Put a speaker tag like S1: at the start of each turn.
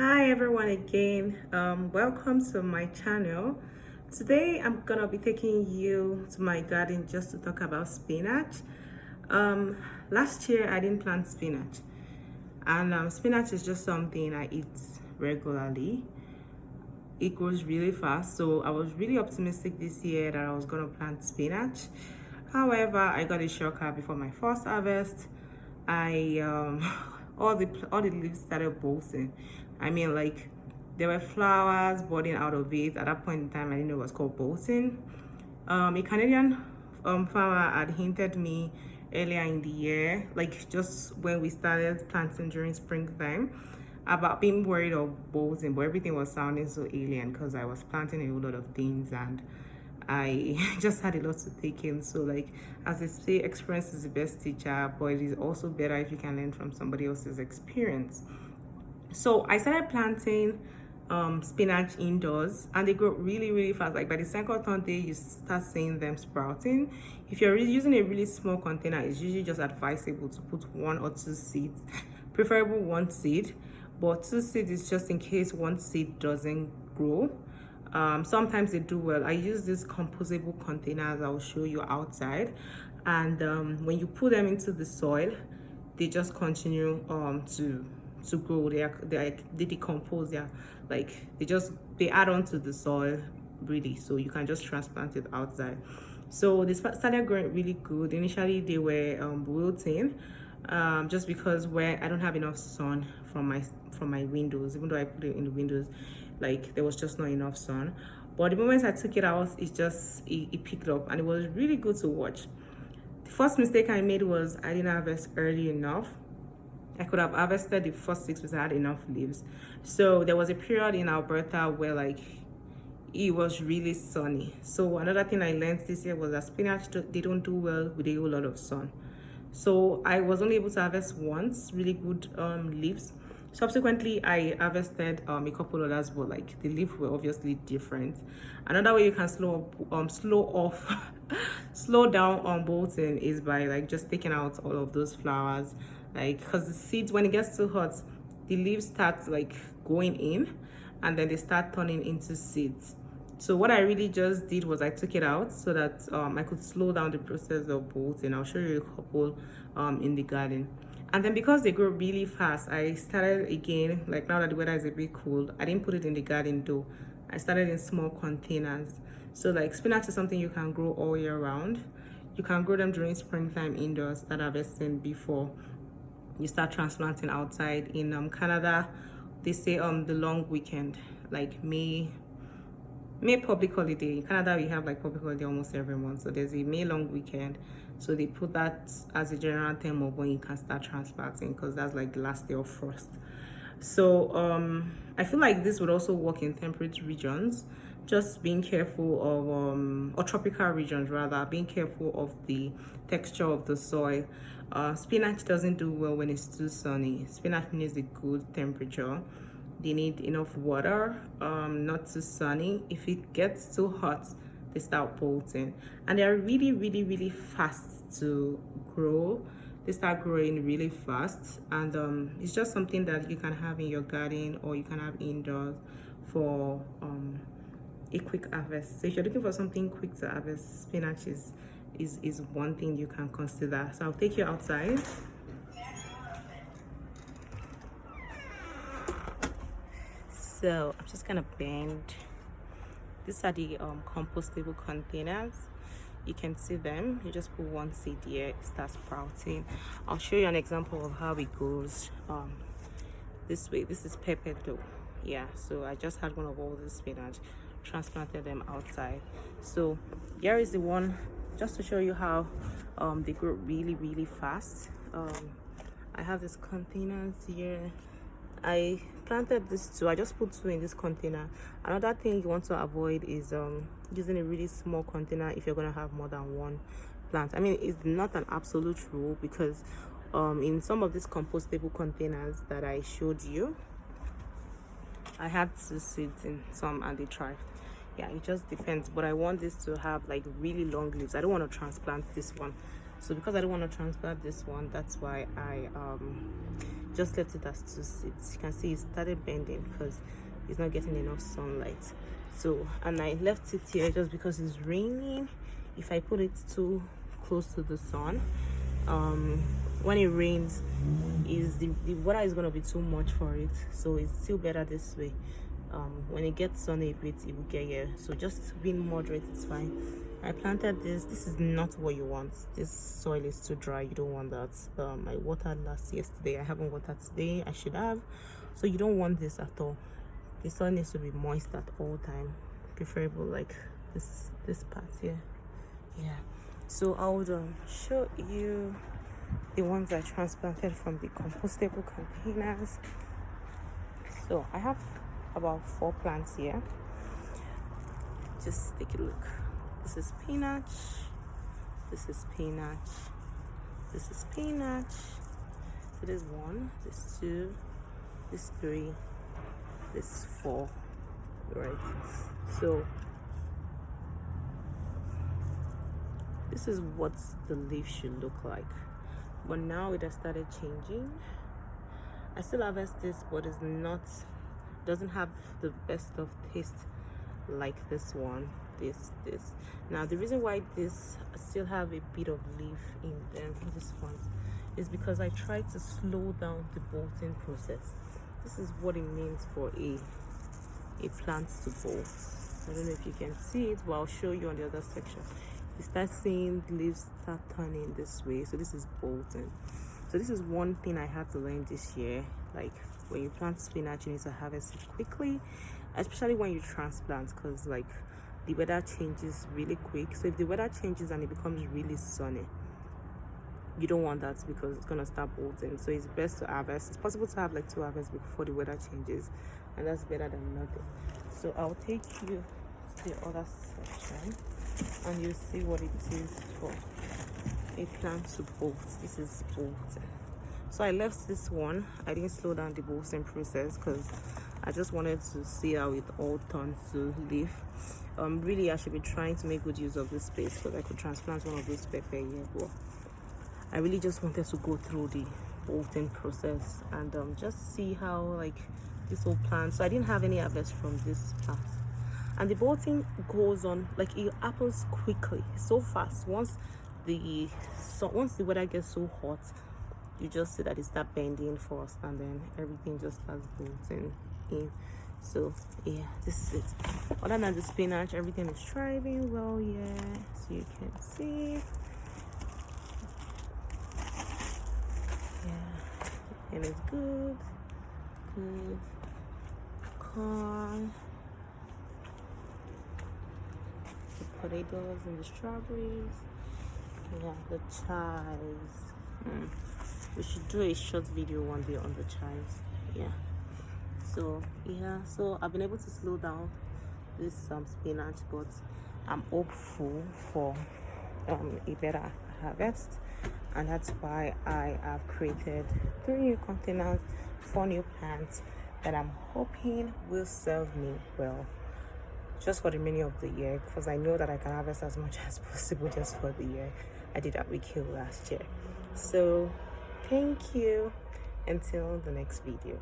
S1: Hi everyone again. Welcome to my channel. Today I'm gonna be taking you to my garden just to talk about spinach. Um, Last year I didn't plant spinach, and spinach is just something I eat regularly. It grows really fast, so I was really optimistic this year that I was gonna plant spinach. However, I got a shocker before my first harvest. I all the leaves started bolting. I mean, like, there were flowers budding out of it. At that point in time, I didn't know it was called bolting. A Canadian farmer had hinted me earlier in the year, like just when we started planting during springtime, about being worried of bolting, but everything was sounding so alien because I was planting a whole lot of things and I just had a lot to take in. So, like, as they say, experience is the best teacher, but it is also better if you can learn from somebody else's experience. So I started planting spinach indoors, and they grow really fast. Like by the second third day you start seeing them sprouting. If you're using a really small container, it's usually just advisable to put 1 or 2 seeds, preferable 1 seed, but 2 seeds is just in case 1 seed doesn't grow. Sometimes they do well. I use these composable containers I'll show you outside, and when you put them into the soil, they just continue to grow. They decompose. Yeah, like they add on to the soil, really, so you can just transplant it outside. So they started growing really good. Initially they were wilting, just because where I don't have enough sun from my windows. Even though I put it in the windows, like there was just not enough sun. But the moment I took it out, it picked up, and it was really good to watch. The first mistake I made was I didn't harvest early enough. I could have harvested the first 6 weeks. I had enough leaves. So there was a period in Alberta where, like, it was really sunny. So another thing I learned this year was that spinach, they don't do well with a whole lot of sun. So I was only able to harvest once really good leaves. Subsequently I harvested a couple others, but like the leaves were obviously different. Another way you can slow down on bolting is by like just taking out all of those flowers, like, because the seeds, when it gets too hot, the leaves start like going in, and then they start turning into seeds. So what I really just did was I took it out so that I could slow down the process of bolting. I'll show you a couple in the garden. And then because they grow really fast, I started again, like now that the weather is a bit cool, I didn't put it in the garden though. I started in small containers. So like spinach is something you can grow all year round. You can grow them during springtime indoors, start harvesting before you start transplanting outside. In Canada, they say the long weekend, like May public holiday. In Canada, we have like public holiday almost every month. So there's a May long weekend. So they put that as a general term of when you can start transplanting, because that's like the last day of frost. So I feel like this would also work in temperate regions. Just being careful of or tropical regions rather, being careful of the texture of the soil. Spinach doesn't do well when it's too sunny. Spinach needs a good temperature. They need enough water, not too sunny. If it gets too hot, they start bolting, and they're really fast to grow. They start growing really fast, and it's just something that you can have in your garden, or you can have indoors for a quick harvest. So if you're looking for something quick to harvest, spinach is one thing you can consider. So I'll take you outside. So I'm just gonna bend. These are the compostable containers. You can see them. You just put 1 seed here, it starts sprouting. I'll show you an example of how it goes this way. This is pepper though. Yeah, so I just had one of all this spinach, transplanted them outside. So here is the one, just to show you how they grow really fast. I have these containers here. I planted this too. I just put 2 in this container. Another thing you want to avoid is using a really small container if you're going to have more than one plant. I mean, it's not an absolute rule, because in some of these compostable containers that I showed you, I had 2 seeds in some and they thrived. Yeah, it just depends, but I want this to have like really long leaves. I don't want to transplant this one. So because I don't want to transplant this one, that's why I just left it as 2 seeds. You can see it started bending because it's not getting enough sunlight. So, and I left it here just because it's raining. If I put it too close to the sun, when it rains, the water is going to be too much for it, so it's still better this way. When it gets sunny a bit, it will get here, so just being moderate is fine. I planted this. This is not what you want. This soil is too dry. You don't want that. I watered yesterday. I haven't watered today. I should have. So you don't want this at all. The soil needs to be moist at all time, preferable like this part here. Yeah, so I would show you the ones I transplanted from the compostable containers. So I have about 4 plants here. Just take a look. This is spinach, this is spinach, this is spinach. So there's 1, there's 2, there's 3, there's 4, right? So this is what the leaf should look like, but now it has started changing. I still harvest this, but it's not, doesn't have the best of taste like this one. This now the reason why this still have a bit of leaf in them, this one, is because I tried to slow down the bolting process. This is what it means for a plant to bolt. I don't know if you can see it, but I'll show you on the other section. You start seeing the leaves start turning this way, so this is bolting. So this is one thing I had to learn this year. Like when you plant spinach, you need to harvest it quickly, especially when you transplant, because like the weather changes really quick. So if the weather changes and it becomes really sunny, you don't want that because it's gonna start bolting. So it's best to harvest. It's possible to have like 2 harvests before the weather changes, and that's better than nothing. So I'll take you to the other section and you'll see what it is for a plant to bolt. This is bolting. So I left this one. I didn't slow down the bolting process because I just wanted to see how it all turns to leaf. Really I should be trying to make good use of this space because I could transplant one of those pepper here, but I really just wanted to go through the bolting process and just see how like this whole plant. So I didn't have any harvest from this plant, and the bolting goes on, like it happens quickly, so fast. Once the weather gets so hot, you just see that it start bending first and then everything just starts bolting in. So yeah, this is it. Other than the spinach, everything is thriving well. Yeah, so you can see, yeah, and it's good. Corn, the potatoes and the strawberries. Yeah, the chives. We should do a short video one day on the chives. Yeah. So yeah, so I've been able to slow down this spinach, but I'm hopeful for a better harvest, and that's why I have created 3 new containers, 4 new plants that I'm hoping will serve me well just for the remaining of the year, because I know that I can harvest as much as possible just for the year. I did that with Kill last year. So thank you, until the next video.